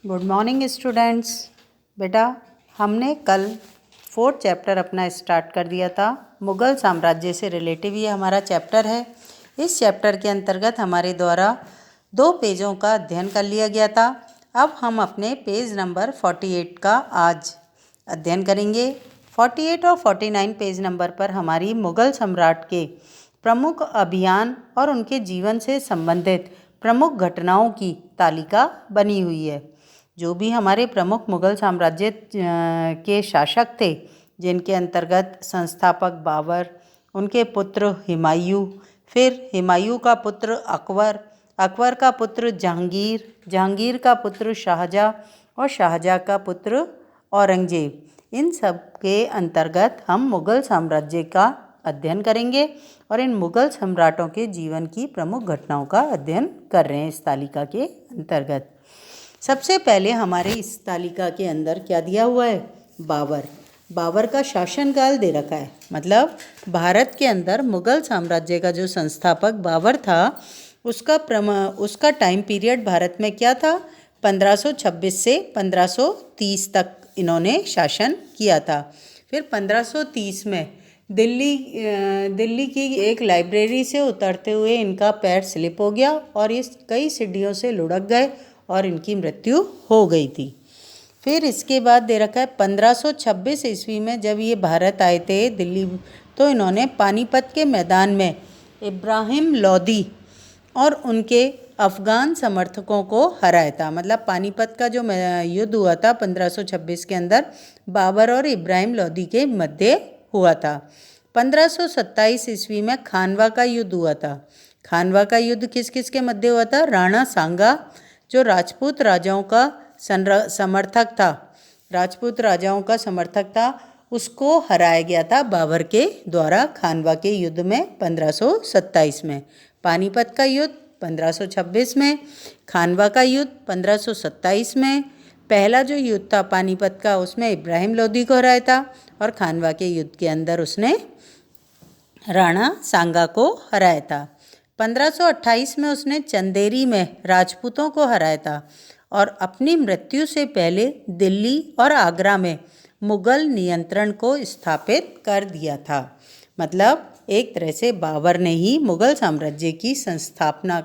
Good morning students. बेटा, हमने कल 4th चैप्टर अपना स्टार्ट कर दिया था। मुग़ल साम्राज्य से रिलेटिव ये हमारा चैप्टर है। इस चैप्टर के अंतर्गत हमारे द्वारा 2 पेजों का अध्ययन कर लिया गया था। अब हम अपने पेज नंबर 48 का आज अध्ययन करेंगे। 48 और 49 पेज नंबर पर हमारी मुग़ल सम्राट के प्रमुख अभियान और उनके जीवन से संबंधित प्रमुख घटनाओं की तालिका बनी हुई है। जो भी हमारे प्रमुख मुग़ल साम्राज्य के शासक थे, जिनके अंतर्गत संस्थापक बाबर, उनके पुत्र हुमायूं, फिर हुमायूं का पुत्र अकबर, अकबर का पुत्र जहांगीर, जहांगीर का पुत्र शाहजहाँ और शाहजहाँ का पुत्र औरंगजेब, इन सब के अंतर्गत हम मुग़ल साम्राज्य का अध्ययन करेंगे और इन मुग़ल सम्राटों के जीवन की प्रमुख घटनाओं का अध्ययन कर रहे हैं इस तालिका के अंतर्गत। सबसे पहले हमारे इस तालिका के अंदर क्या दिया हुआ है? बाबर। बाबर का शासनकाल दे रखा है। मतलब भारत के अंदर मुग़ल साम्राज्य का जो संस्थापक बाबर था, उसका टाइम पीरियड भारत में क्या था? 1526 से 1530 तक इन्होंने शासन किया था। फिर 1530 में दिल्ली की एक लाइब्रेरी से उतरते हुए इनका पैर स्लिप हो गया और इस कई सीढ़ियों से लुढ़क गए और इनकी मृत्यु हो गई थी। फिर इसके बाद दे रखा है 1526 ईस्वी में जब ये भारत आए थे दिल्ली, तो इन्होंने पानीपत के मैदान में इब्राहिम लोदी और उनके अफ़गान समर्थकों को हराया था। मतलब पानीपत का जो युद्ध हुआ था 1526 के अंदर बाबर और इब्राहिम लोदी के मध्य हुआ था। 1527 ईस्वी में खानवा का युद्ध हुआ था। खानवा का युद्ध किस किस के मध्य हुआ था? राणा सांगा, जो राजपूत राजाओं का समर्थक था, राजपूत राजाओं का समर्थक था, उसको हराया गया था बाबर के द्वारा खानवा के युद्ध में 1527 में। पानीपत का युद्ध 1526 में, खानवा का युद्ध 1527 में। पहला जो युद्ध था पानीपत का, उसमें इब्राहिम लोदी को हराया था और खानवा के युद्ध के अंदर उसने राणा सांगा को हराया था। 1528 में उसने चंदेरी में राजपूतों को हराया था और अपनी मृत्यु से पहले दिल्ली और आगरा में मुग़ल नियंत्रण को स्थापित कर दिया था। मतलब एक तरह से बाबर ने ही मुग़ल साम्राज्य की स्थापना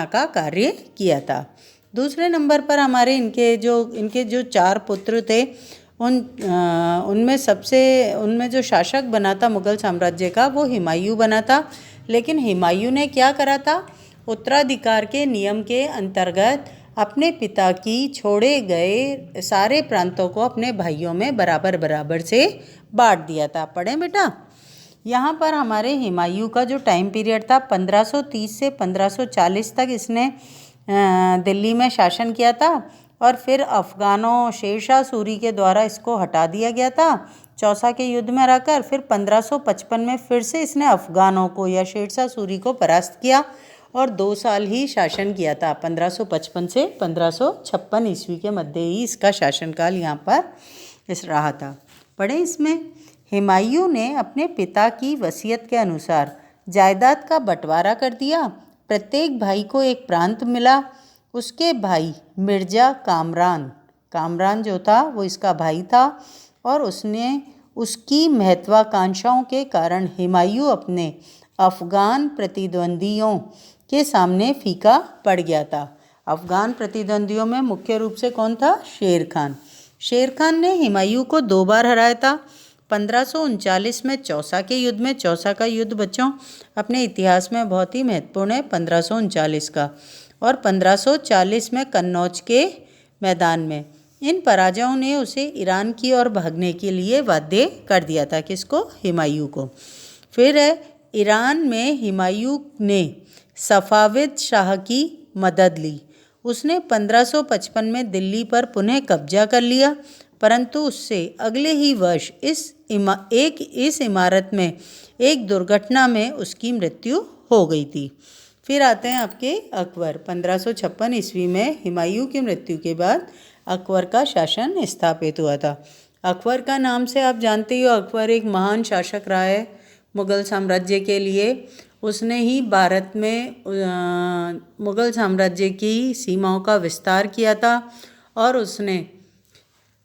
का कार्य किया था। दूसरे नंबर पर हमारे इनके जो 4 पुत्र थे, उनमें जो शासक बना था मुग़ल साम्राज्य का, वो हुमायूं बना था। लेकिन हुमायूं ने क्या करा था? उत्तराधिकार के नियम के अंतर्गत अपने पिता की छोड़े गए सारे प्रांतों को अपने भाइयों में बराबर बराबर से बांट दिया था। पढ़ें बेटा। यहाँ पर हमारे हुमायूं का जो टाइम पीरियड था 1530 से 1540 तक इसने दिल्ली में शासन किया था और फिर अफ़गानों शेरशाह सूरी के द्वारा इसको हटा दिया गया था चौसा के युद्ध में हराकर। फिर 1555 में फिर से इसने अफ़गानों को या शेरशाह सूरी को परास्त किया और 2 साल ही शासन किया था। 1555 से 1556 ईस्वी के मध्य ही इसका शासनकाल यहाँ पर रहा था। पढ़ें इसमें। हुमायूं ने अपने पिता की वसीयत के अनुसार जायदाद का बंटवारा कर दिया। प्रत्येक भाई को एक प्रांत मिला। उसके भाई मिर्ज़ा कामरान जो था वो इसका भाई था और उसकी महत्वाकांक्षाओं के कारण हुमायूं अपने अफ़गान प्रतिद्वंदियों के सामने फीका पड़ गया था। अफ़गान प्रतिद्वंदियों में मुख्य रूप से कौन था? शेर खान ने हुमायूं को 2 बार हराया था। 1539 में चौसा के युद्ध में, चौसा का युद्ध बच्चों अपने इतिहास में बहुत ही महत्वपूर्ण है 1539 का, और 1540 में कन्नौज के मैदान में। इन पराजयों ने उसे ईरान की ओर भागने के लिए बाध्य कर दिया था। किसको? हुमायूं को। फिर ईरान में हुमायूं ने सफ़ाविद शाह की मदद ली। उसने 1555 में दिल्ली पर पुनः कब्जा कर लिया, परंतु उससे अगले ही वर्ष इस इमारत में एक दुर्घटना में उसकी मृत्यु हो गई थी। फिर आते हैं आपके अकबर। 1556 ईस्वी में हुमायूं की मृत्यु के बाद अकबर का शासन स्थापित हुआ था। अकबर का नाम से आप जानते ही हो, अकबर एक महान शासक रहा है मुग़ल साम्राज्य के लिए उसने ही भारत में मुग़ल साम्राज्य की सीमाओं का विस्तार किया था और उसने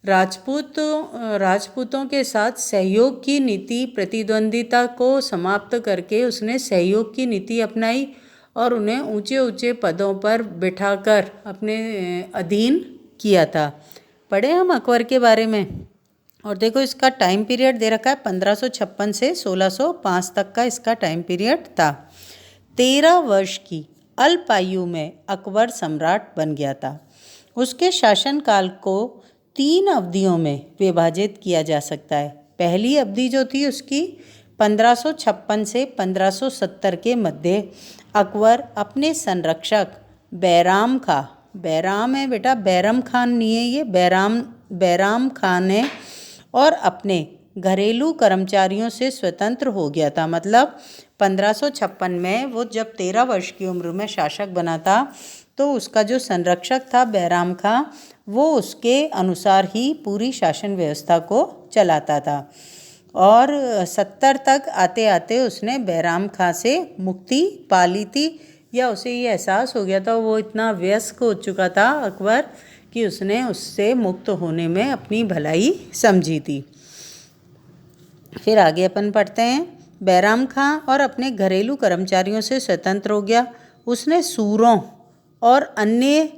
राजपूतों के साथ सहयोग की नीति, प्रतिद्वंदिता को समाप्त करके उसने सहयोग की नीति अपनाई और उन्हें ऊंचे ऊंचे पदों पर बिठाकर अपने अधीन किया था। पढ़े हम अकबर के बारे में। और देखो इसका टाइम पीरियड दे रखा है 1556 से 1605 तक का इसका टाइम पीरियड था। 13 वर्ष की अल्प आयु में अकबर सम्राट बन गया था। उसके शासनकाल को 3 अवधियों में विभाजित किया जा सकता है। पहली अवधि जो थी उसकी 1556 से 1570 के मध्य अकबर अपने संरक्षक बैराम है बेटा, बैरम खान नहीं है ये, बैराम खान है, और अपने घरेलू कर्मचारियों से स्वतंत्र हो गया था। मतलब 1556 में वो जब 13 वर्ष की उम्र में शासक बना था तो उसका जो संरक्षक था बैराम खां, वो उसके अनुसार ही पूरी शासन व्यवस्था को चलाता था। और 70 तक आते आते उसने बैराम खां से मुक्ति पा ली थी, या उसे ये एहसास हो गया था, वो इतना वयस्क हो चुका था अकबर कि उसने उससे मुक्त होने में अपनी भलाई समझी थी। फिर आगे अपन पढ़ते हैं। बैराम खां और अपने घरेलू कर्मचारियों से स्वतंत्र हो गया। उसने सूरों और अन्य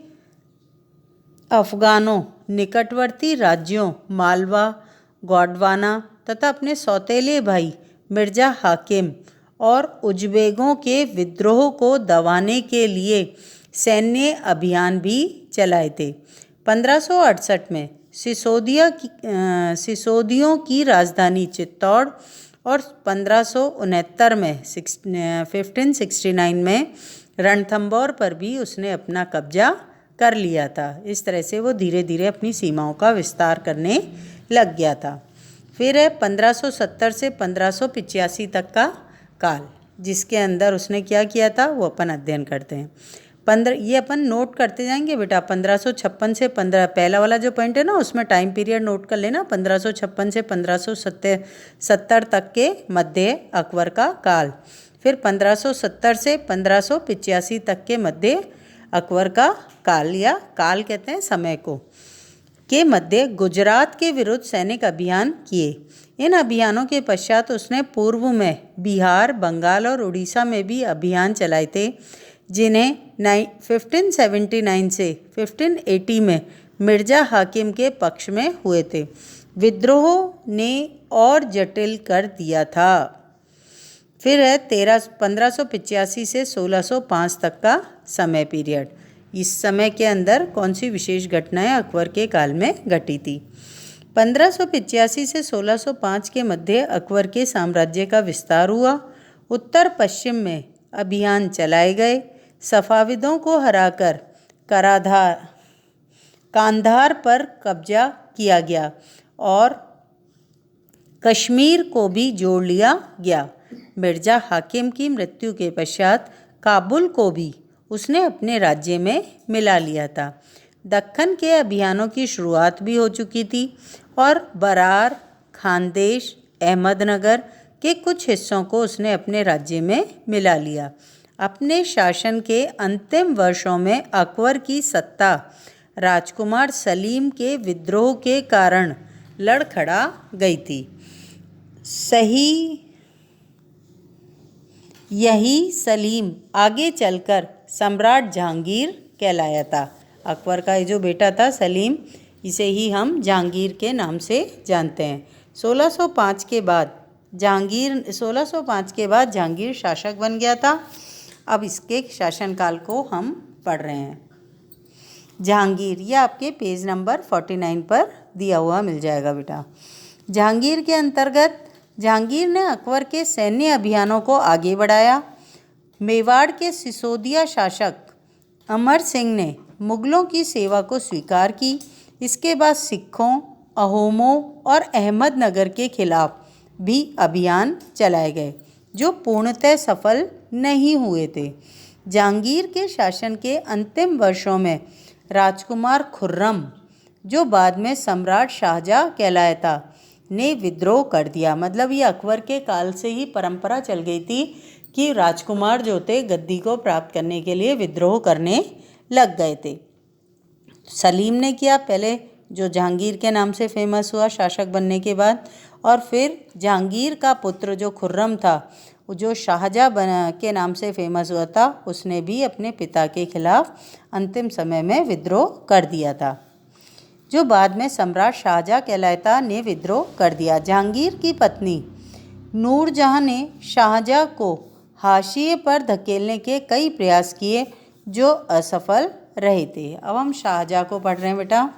अफगानों, निकटवर्ती राज्यों मालवा, गोंडवाना तथा अपने सौतेले भाई मिर्जा हाकिम और उज्बेकों के विद्रोह को दबाने के लिए सैन्य अभियान भी चलाए थे। 1568 में सिसोदियों की राजधानी चित्तौड़ और 1569 में 1569 में रणथंभौर पर भी उसने अपना कब्जा कर लिया था। इस तरह से वो धीरे धीरे अपनी सीमाओं का विस्तार करने लग गया था। फिर है 1570 से 1585 तक का काल, जिसके अंदर उसने क्या किया था वो अपन अध्ययन करते हैं। ये अपन नोट करते जाएंगे बेटा। 1556 से पहला वाला जो पॉइंट है ना, उसमें टाइम पीरियड नोट कर लेना। 1556 से 1570 तक के मध्य अकबर का काल। फिर 1570 से 1585 तक के मध्य अकबर का काल, या काल कहते हैं समय को, के मध्य गुजरात के विरुद्ध सैनिक अभियान किए। इन अभियानों के पश्चात उसने पूर्व में बिहार, बंगाल और उड़ीसा में भी अभियान चलाए थे, जिन्हें 1579 से 1580 में मिर्जा हाकिम के पक्ष में हुए थे। विद्रोह ने और जटिल कर दिया था। फिर है 1585 से 1605 तक का समय पीरियड। इस समय के अंदर कौन सी विशेष घटनाएं अकबर के काल में घटी थी? 1585 से 1605 के मध्य अकबर के साम्राज्य का विस्तार हुआ। उत्तर पश्चिम में अभियान चलाए गए। सफाविदों को हराकर कांधार पर कब्जा किया गया और कश्मीर को भी जोड़ लिया गया। मिर्जा हाकिम की मृत्यु के पश्चात काबुल को भी उसने अपने राज्य में मिला लिया था। दक्कन के अभियानों की शुरुआत भी हो चुकी थी और बरार, खानदेश, अहमदनगर के कुछ हिस्सों को उसने अपने राज्य में मिला लिया। अपने शासन के अंतिम वर्षों में अकबर की सत्ता राजकुमार सलीम के विद्रोह के कारण लड़खड़ा गई थी। यही सलीम आगे चलकर सम्राट जहांगीर कहलाया था। अकबर का ये जो बेटा था सलीम, इसे ही हम जहांगीर के नाम से जानते हैं। 1605 के बाद जहांगीर शासक बन गया था। अब इसके शासनकाल को हम पढ़ रहे हैं। जहांगीर, यह आपके पेज नंबर 49 पर दिया हुआ मिल जाएगा बेटा। जहांगीर के अंतर्गत जहांगीर ने अकबर के सैन्य अभियानों को आगे बढ़ाया। मेवाड़ के सिसोदिया शासक अमर सिंह ने मुगलों की सेवा को स्वीकार की। इसके बाद सिखों, अहोमों और अहमदनगर के खिलाफ भी अभियान चलाए गए, जो पूर्णतः सफल नहीं हुए थे। जहांगीर के शासन के अंतिम वर्षों में राजकुमार खुर्रम, जो बाद में सम्राट शाहजहाँ कहलाया था, ने विद्रोह कर दिया। मतलब ये अकबर के काल से ही परंपरा चल गई थी कि राजकुमार जो थे गद्दी को प्राप्त करने के लिए विद्रोह करने लग गए थे। सलीम ने किया पहले, जो जहांगीर के नाम से फेमस हुआ शासक बनने के बाद, और फिर जहांगीर का पुत्र जो खुर्रम था, जो शाहजहाँ के नाम से फेमस हुआ था, उसने भी अपने पिता के खिलाफ अंतिम समय में विद्रोह कर दिया था। जो बाद में सम्राट शाहजहाँ कहलाता ने विद्रोह कर दिया। जहांगीर की पत्नी नूरजहाँ ने शाहजहाँ को हाशिए पर धकेलने के कई प्रयास किए जो असफल रहे थे। अब हम शाहजहाँ को पढ़ रहे हैं बेटा।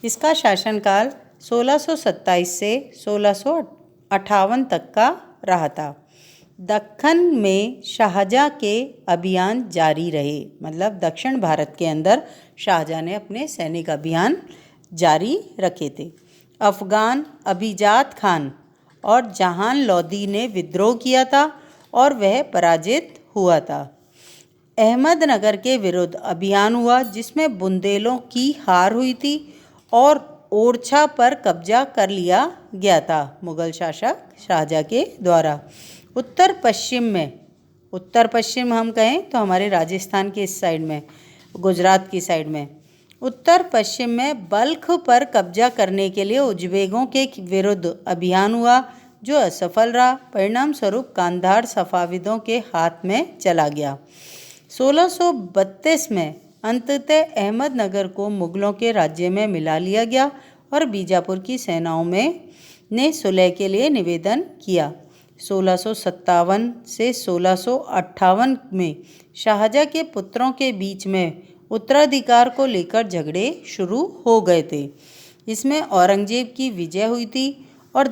इसका शासनकाल 1627 से 1658 तक का रहा था। दक्खन में शाहजहाँ के अभियान जारी रहे, मतलब दक्षिण भारत के अंदर शाहजहाँ ने अपने सैनिक अभियान जारी रखे थे। अफगान अभिजात खान और जहान लोदी ने विद्रोह किया था और वह पराजित हुआ था। अहमदनगर के विरुद्ध अभियान हुआ जिसमें बुंदेलों की हार हुई थी और ओरछा पर कब्जा कर लिया गया था मुगल शासक शाहजहाँ के द्वारा। उत्तर पश्चिम हम कहें तो हमारे राजस्थान के इस साइड में, गुजरात की साइड में, उत्तर पश्चिम में बल्ख पर कब्जा करने के लिए उज्बेकों के विरुद्ध अभियान हुआ जो असफल रहा। परिणाम स्वरूप कांधार सफाविदों के हाथ में चला गया। 1632 में अंततः अहमदनगर को मुगलों के राज्य में मिला लिया गया और बीजापुर की सेनाओं ने सुलह के लिए निवेदन किया। 1657 से 1658 में शाहजहाँ के पुत्रों के बीच में उत्तराधिकार को लेकर झगड़े शुरू हो गए थे। इसमें औरंगजेब की विजय हुई थी और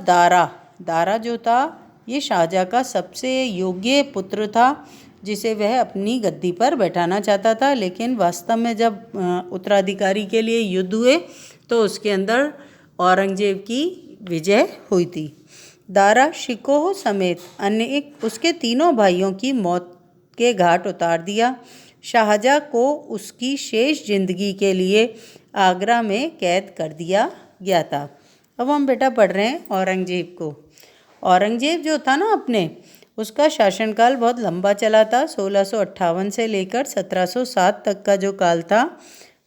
दारा जो था ये शाहजहाँ का सबसे योग्य पुत्र था जिसे वह अपनी गद्दी पर बैठाना चाहता था, लेकिन वास्तव में जब उत्तराधिकारी के लिए युद्ध हुए तो उसके अंदर औरंगजेब की विजय हुई थी। दारा शिकोह समेत अन्य उसके तीनों भाइयों की मौत के घाट उतार दिया। शाहजहाँ को उसकी शेष जिंदगी के लिए आगरा में कैद कर दिया गया था। अब हम बेटा पढ़ रहे हैं औरंगजेब को। औरंगजेब जो था ना उसका शासनकाल बहुत लंबा चला था। 1658 से लेकर 1707 तक का जो काल था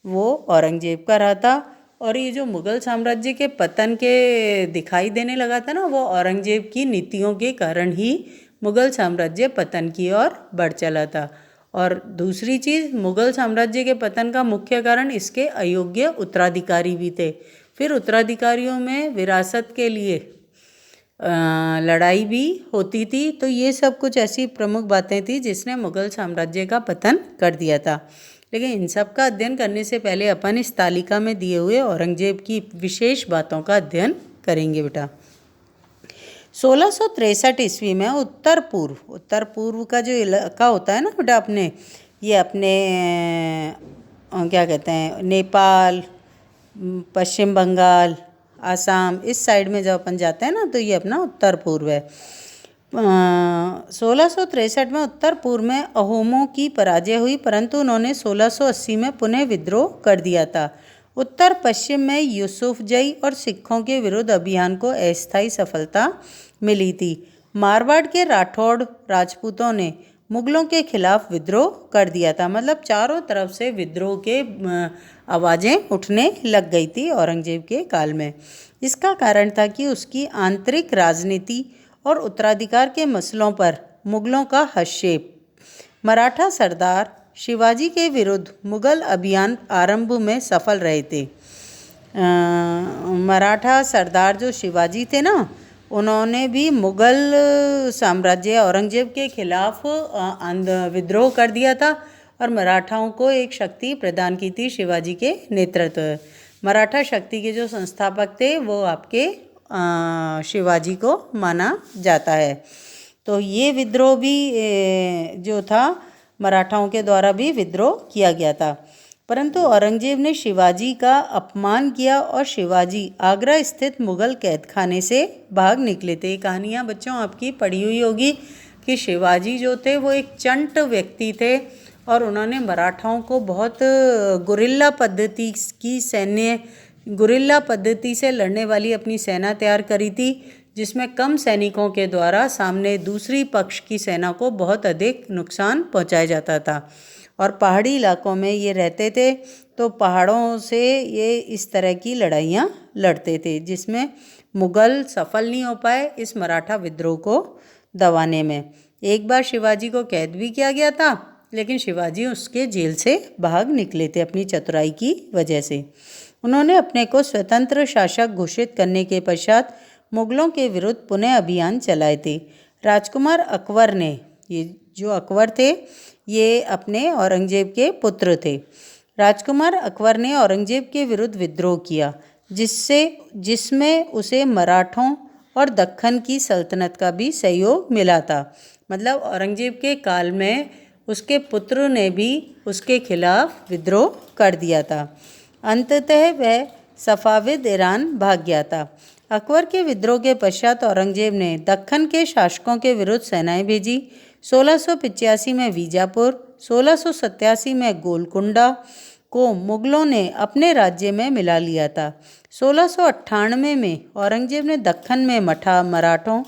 वो औरंगजेब का रहा था। और ये जो मुग़ल साम्राज्य के पतन के दिखाई देने लगा था ना, वो औरंगजेब की नीतियों के कारण ही मुग़ल साम्राज्य पतन की ओर बढ़ चला था। और दूसरी चीज़, मुग़ल साम्राज्य के पतन का मुख्य कारण इसके अयोग्य उत्तराधिकारी भी थे। फिर उत्तराधिकारियों में विरासत के लिए लड़ाई भी होती थी। तो ये सब कुछ ऐसी प्रमुख बातें थी जिसने मुग़ल साम्राज्य का पतन कर दिया था। लेकिन इन सब का अध्ययन करने से पहले अपन इस तालिका में दिए हुए औरंगजेब की विशेष बातों का अध्ययन करेंगे बेटा। 1663 ईस्वी में उत्तर पूर्व का जो इलाका होता है ना बेटा, अपने क्या कहते हैं, नेपाल, पश्चिम बंगाल, आसाम, इस साइड में जब अपन जाते हैं ना तो ये अपना उत्तर पूर्व है। 1663 में उत्तर पूर्व में अहोमों की पराजय हुई, परंतु उन्होंने 1680 में पुनः विद्रोह कर दिया था। उत्तर पश्चिम में यूसुफजई और सिखों के विरुद्ध अभियान को अस्थायी सफलता मिली थी। मारवाड़ के राठौड़ राजपूतों ने मुगलों के खिलाफ विद्रोह कर दिया था। मतलब चारों तरफ से विद्रोह के आवाज़ें उठने लग गई थी औरंगजेब के काल में। इसका कारण था कि उसकी आंतरिक राजनीति और उत्तराधिकार के मसलों पर मुगलों का हस्तक्षेप। मराठा सरदार शिवाजी के विरुद्ध मुगल अभियान आरंभ में सफल रहे थे। मराठा सरदार जो शिवाजी थे ना, उन्होंने भी मुगल साम्राज्य औरंगजेब के खिलाफ विद्रोह कर दिया था और मराठाओं को एक शक्ति प्रदान की थी शिवाजी के नेतृत्व। मराठा शक्ति के जो संस्थापक थे वो आपके शिवाजी को माना जाता है। तो ये विद्रोह भी जो था मराठाओं के द्वारा भी विद्रोह किया गया था, परंतु औरंगजेब ने शिवाजी का अपमान किया और शिवाजी आगरा स्थित मुगल कैदखाने से भाग निकले थे। कहानियाँ बच्चों आपकी पढ़ी हुई होगी कि शिवाजी जो थे वो एक चंट व्यक्ति थे और उन्होंने मराठाओं को बहुत गुरिल्ला पद्धति से लड़ने वाली अपनी सेना तैयार करी थी, जिसमें कम सैनिकों के द्वारा सामने दूसरी पक्ष की सेना को बहुत अधिक नुकसान पहुंचाया जाता था। और पहाड़ी इलाकों में ये रहते थे तो पहाड़ों से ये इस तरह की लड़ाइयाँ लड़ते थे, जिसमें मुग़ल सफल नहीं हो पाए इस मराठा विद्रोह को दबाने में। एक बार शिवाजी को कैद भी किया गया था, लेकिन शिवाजी उसके जेल से भाग निकले थे अपनी चतुराई की वजह से। उन्होंने अपने को स्वतंत्र शासक घोषित करने के पश्चात मुग़लों के विरुद्ध पुनः अभियान चलाए थे। राजकुमार अकबर ने, ये जो अकबर थे ये अपने औरंगजेब के पुत्र थे। राजकुमार अकबर ने औरंगजेब के विरुद्ध विद्रोह किया, जिसमें उसे मराठों और दक्खन की सल्तनत का भी सहयोग मिला था। मतलब औरंगजेब के काल में उसके पुत्र ने भी उसके खिलाफ विद्रोह कर दिया था। अंततः वह सफ़ाविद ईरान भाग गया था। अकबर के विद्रोह के पश्चात औरंगजेब ने दक्खन के शासकों के विरुद्ध सेनाएं भेजी। 1685 में बीजापुर, 1687 में गोलकुंडा को मुग़लों ने अपने राज्य में मिला लिया था। 1698 में औरंगजेब ने दक्खन में मराठों,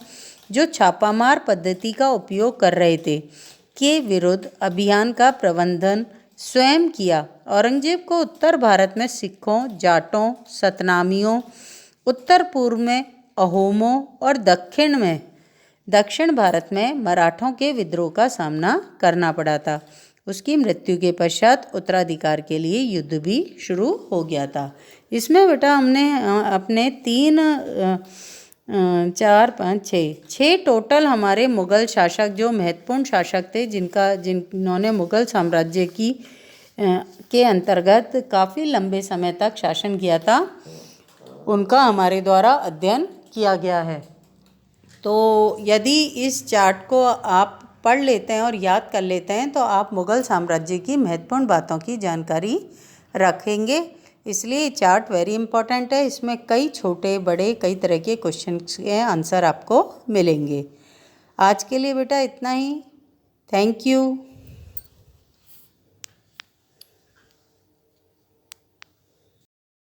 जो छापामार पद्धति का उपयोग कर रहे थे, के विरुद्ध अभियान का प्रबंधन स्वयं किया। औरंगजेब को उत्तर भारत में सिखों, जाटों, सतनामियों, उत्तर पूर्व में अहोमों और दक्षिण भारत में मराठों के विद्रोह का सामना करना पड़ा था। उसकी मृत्यु के पश्चात उत्तराधिकार के लिए युद्ध भी शुरू हो गया था। इसमें बेटा हमने अपने 3, 4, 5, 6 टोटल हमारे मुग़ल शासक, जो महत्वपूर्ण शासक थे, जिन्होंने मुग़ल साम्राज्य के अंतर्गत काफ़ी लंबे समय तक शासन किया था, उनका हमारे द्वारा अध्ययन किया गया है। तो यदि इस चार्ट को आप पढ़ लेते हैं और याद कर लेते हैं तो आप मुग़ल साम्राज्य की महत्वपूर्ण बातों की जानकारी रखेंगे। इसलिए चार्ट वेरी इंपॉर्टेंट है। इसमें कई छोटे बड़े कई तरह के क्वेश्चन के आंसर आपको मिलेंगे। आज के लिए बेटा इतना ही। Thank you.